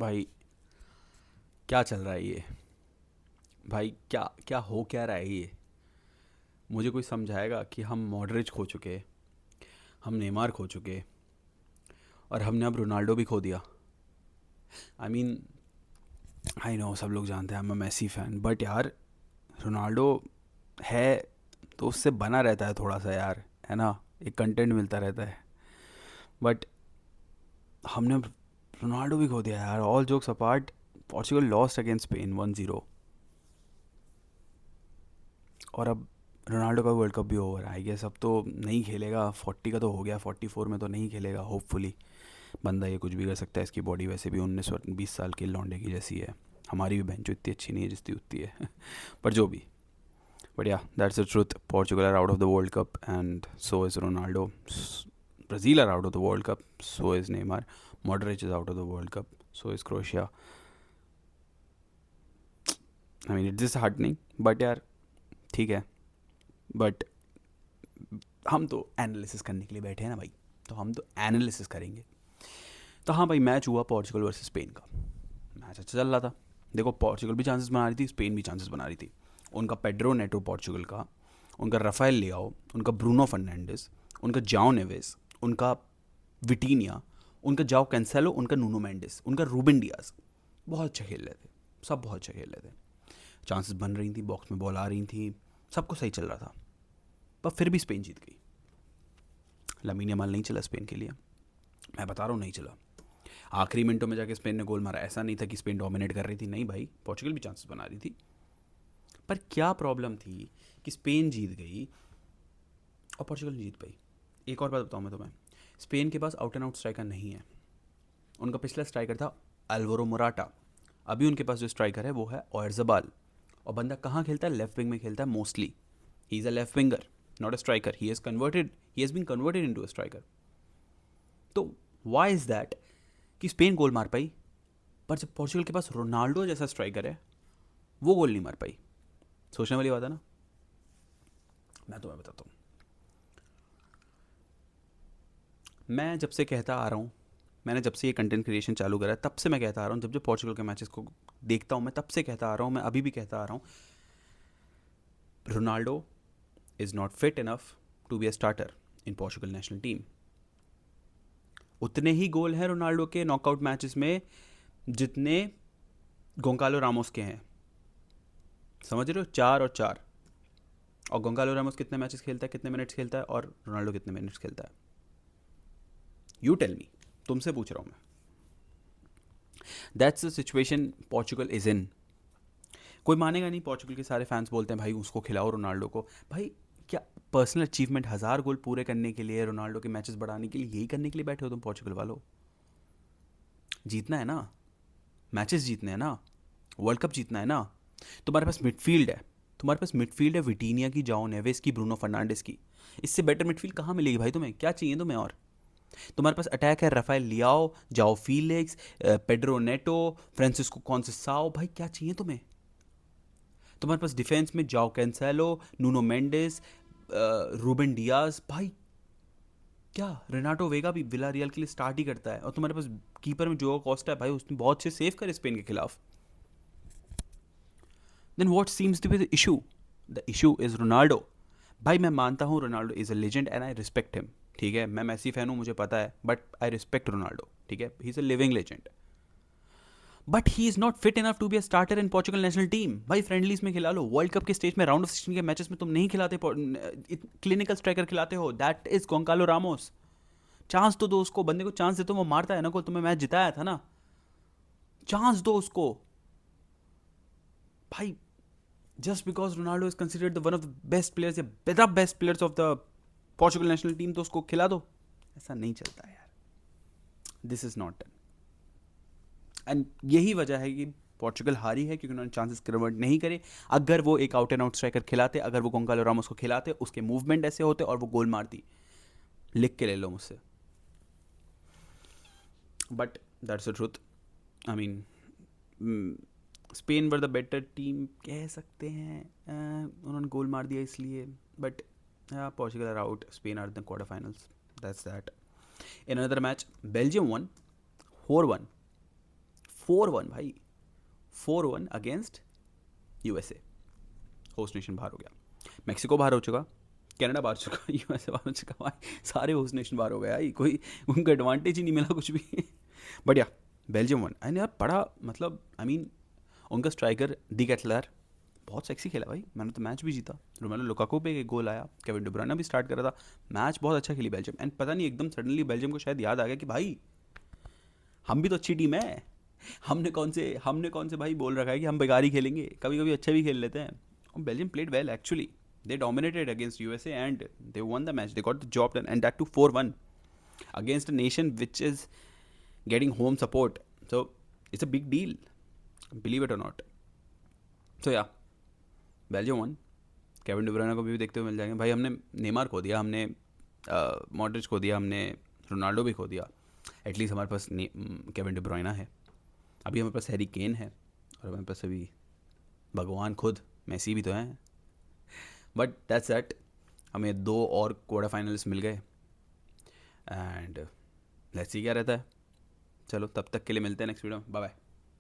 भाई क्या चल रहा है ये? भाई क्या क्या हो क्या रहा है ये? मुझे कोई समझाएगा कि हम मॉडरिच खो चुके, हम नेमार खो चुके, और हमने अब रोनाल्डो भी खो दिया। आई मीन, आई नो सब लोग जानते हैं मैं मैसी फ़ैन, बट यार रोनाल्डो है तो उससे बना रहता है थोड़ा सा यार, है ना? एक कंटेंट मिलता रहता है। बट हमने रोनाल्डो भी खो दिया यार। All jokes apart, Portugal lost against Spain 1-0, और अब रोनाल्डो का वर्ल्ड कप भी ओवर है। आई गेस अब तो नहीं खेलेगा। 40 का तो हो गया, 44 में तो नहीं खेलेगा होपफुली। बंदा ये कुछ भी कर सकता है, इसकी बॉडी वैसे भी 19 और 20 साल के लौंडे की जैसी है। हमारी भी बेंचो इतनी अच्छी नहीं है जितनी उतनी है पर जो भी, बट या that's the truth. Portugal are out of the world cup and so is Ronaldo. Brazil are out of the world cup, so is Neymar. Modric is out of the world cup, so is Croatia. I mean it's just heartening, but यार ठीक है। But हम तो analysis करने के लिए बैठे हैं ना भाई, तो हम तो एनालिसिस करेंगे। तो हाँ भाई, मैच हुआ पोर्चुगल वर्सेस स्पेन का। मैच अच्छा चल रहा था। देखो, पोर्चुगल भी चांसेस बना रही थी, स्पेन भी चांसेस बना रही थी। उनका पेड्रो नेटो पोर्चुगल का, उनका राफेल लियाओ, उनका ब्रूनो फर्नांडिस, उनका जाओ नेवेस, उनका विटीनिया, उनका जाओ कैंसेलो, उनका नूनो मेंडिस, उनका रूबन डियाज, बहुत अच्छा खेल रहे थे। सब बहुत अच्छा खेल रहे थे। चांसेस बन रही थी, बॉक्स में बॉल आ रही थी, सब कुछ सही चल रहा था। पर फिर भी स्पेन जीत गई। लमीन यमाल नहीं चला स्पेन के लिए। मैं बता रहा हूँ नहीं चला। आखिरी मिनटों में जाके स्पेन ने गोल मारा। ऐसा नहीं था कि स्पेन डोमिनेट कर रही थी, नहीं भाई, पोर्चुगल भी चांसेस बना रही थी। पर क्या प्रॉब्लम थी कि स्पेन जीत गई और पोर्चुगल नहीं जीत पाई। एक और बात बताऊँ मैं तुम्हें, स्पेन के pass out and out striker नहीं है। उनका पिछला स्ट्राइकर था अल्वारो मोराटा। अभी उनके पास जो स्ट्राइकर है वो है ओयारज़ाबाल। और बंदा कहाँ खेलता है? लेफ्ट विंग में खेलता है mostly. He is a left winger, not a striker. He has been converted into a striker. तो व्हाई इज़ दैट कि स्पेन गोल मार पाई, पर जब पोर्चुगल के पास रोनाल्डो जैसा स्ट्राइकर है, वो गोल नहीं मार पाई। सोचने वाली बात है ना। मैं तुम्हें बताता हूँ, मैं जब से कहता आ रहा हूँ, मैंने जब से ये कंटेंट क्रिएशन चालू करा है तब से मैं कहता आ रहा हूँ, जब जब पोर्चुगल के मैचेस को देखता हूँ मैं तब से कहता आ रहा हूँ, मैं अभी भी कहता आ रहा हूँ, Ronaldo is not fit enough to be a starter in Portugal national team. उतने ही गोल हैं रोनाल्डो के नॉकआउट मैचेस में जितने गोंकालो रामोस के हैं। समझ रहे हो? 4 और 4। और गोंकालो रामोस कितने मैचेस खेलता है, कितने मिनट्स खेलता है, और रोनाल्डो कितने मिनट्स खेलता है? यू टेल मी, तुमसे पूछ रहा हूँ मैं। That's the situation Portugal is in. कोई मानेगा नहीं, पोर्चुगल के सारे फैंस बोलते हैं भाई उसको खिलाओ रोनाल्डो को। भाई क्या पर्सनल अचीवमेंट, 1000 गोल पूरे करने के लिए, रोनाल्डो के मैचेस बढ़ाने के लिए, यही करने के लिए बैठे हो तुम पोर्चुगल वालों? जीतना है ना, मैचेस जीतने हैं ना, वर्ल्ड कप जीतना है ना। तुम्हारे पास मिडफील्ड है, तुम्हारे पास मिडफील्ड है विटीनिया की, जाओ नेवेस की, ब्रूनो फर्नांडिस की। इससे बेटर मिडफील्ड कहाँ मिलेगी भाई तुम्हें? क्या चाहिए तुम्हें और? तुम्हारे पास अटैक है, Rafael Leao, Joao Felix, Pedro Neto, Francisco Conceicao. भाई क्या चाहिए तुम्हें? तुम्हारे पास डिफेंस में Joao Cancelo, Nuno Mendes, Ruben Dias. भाई क्या रेनाटो वेगा भी विला रियल के लिए स्टार्ट ही करता है। और तुम्हारे पास कीपर में जो कॉस्टा है भाई, उसने बहुत अच्छे सेव करे स्पेन के खिलाफ। Then what seems to be the issue? The issue is Ronaldo. भाई मैं मानता हूँ Ronaldo is a legend and I respect him, ठीक है, मैं मैसी फैन हूँ मुझे पता है, बट आई रिस्पेक्ट रोनाल्डो, ठीक है, he is a living legend. But he is not fit enough to be a starter in Portugal national team. भाई फ्रेंडलीज में खिला लो, वर्ल्ड कप के स्टेज में, राउंड ऑफ 16 के मैचेस में तुम नहीं खिलाते, क्लिनिकल स्ट्राइकर खिलाते हो, दैट इज गोंकालो रामोस। चांस तो दो उसको, बंदे को चांस देते हो, वो मारता है ना, को तुम्हें मैच जिताया था ना, चांस दो उसको भाई। Just because Ronaldo is considered one of the best players या the best players of the Portugal national team, तो उसको खिला दो। ऐसा नहीं चलता यार, this is not done. And यही वजह है कि पोर्चुगल हारी है, क्योंकि उन्होंने चांसेस कन्वर्ट नहीं करे। अगर वो एक आउट एंड आउट स्ट्राइकर खिलाते, अगर वो गोंकालो रामोस को खिलाते, उसके मूवमेंट ऐसे होते और वो गोल मारती, लिख के ले लो मुझसे। But that's the truth. I mean, Spain were the better team कह सकते हैं, उन्होंने गोल मार दिया इसलिए। But Portugal are out, Spain are the quarter finals, that's that. In another match, Belgium won 4-1, 4-1 भाई, 4-1 अगेंस्ट यूएसए। होस्ट नेशन बाहर हो गया, मैक्सिको बाहर हो चुका, कनाडा बाहर चुका, यूएसए बाहर हो चुका भाई, सारे होस्ट नेशन बाहर हो गए भाई, कोई उनको एडवांटेज ही नहीं मिला कुछ भी। बट या बेल्जियम वन, एंड यार बड़ा मतलब आई मीन उनका स्ट्राइकर डी कैटलर बहुत सेक्सी खेला भाई, मैंने तो मैच भी जीता, रोमेलो लुकाकू पे एक गोल आया, केविन डी ब्रुयने भी स्टार्ट करा था, मैच बहुत अच्छा खेली बेल्जियम। एंड पता नहीं एकदम सडनली बेल्जियम को शायद याद आ गया कि भाई हम भी तो अच्छी टीम है, हमने कौन से भाई बोल रखा है कि हम बेकार ही खेलेंगे, कभी कभी अच्छा भी खेल लेते हैं। और Belgium played well actually, they dominated against USA and they won the match. They got the job done, and that too 4-1 against a nation which is getting home support. So it's a big deal, believe it or not. So yeah, Belgium won. Kevin De ब्रुयने को भी देखते हुए मिल जाएंगे भाई, हमने Neymar खो दिया, हमने मॉड्रिच खो दिया, हमने रोनाल्डो भी खो दिया, एटलीस्ट हमारे पास केविन डी ब्रुयने है, अभी हमारे पास हैरी केन है, और हमारे पास अभी भगवान खुद मेसी भी तो हैं। बट दैट्स दैट, हमें 2 और क्वार्टर फाइनल्स मिल गए, एंड लेट्स सी क्या रहता है। चलो तब तक के लिए मिलते हैं नेक्स्ट वीडियो में, बाय बाय।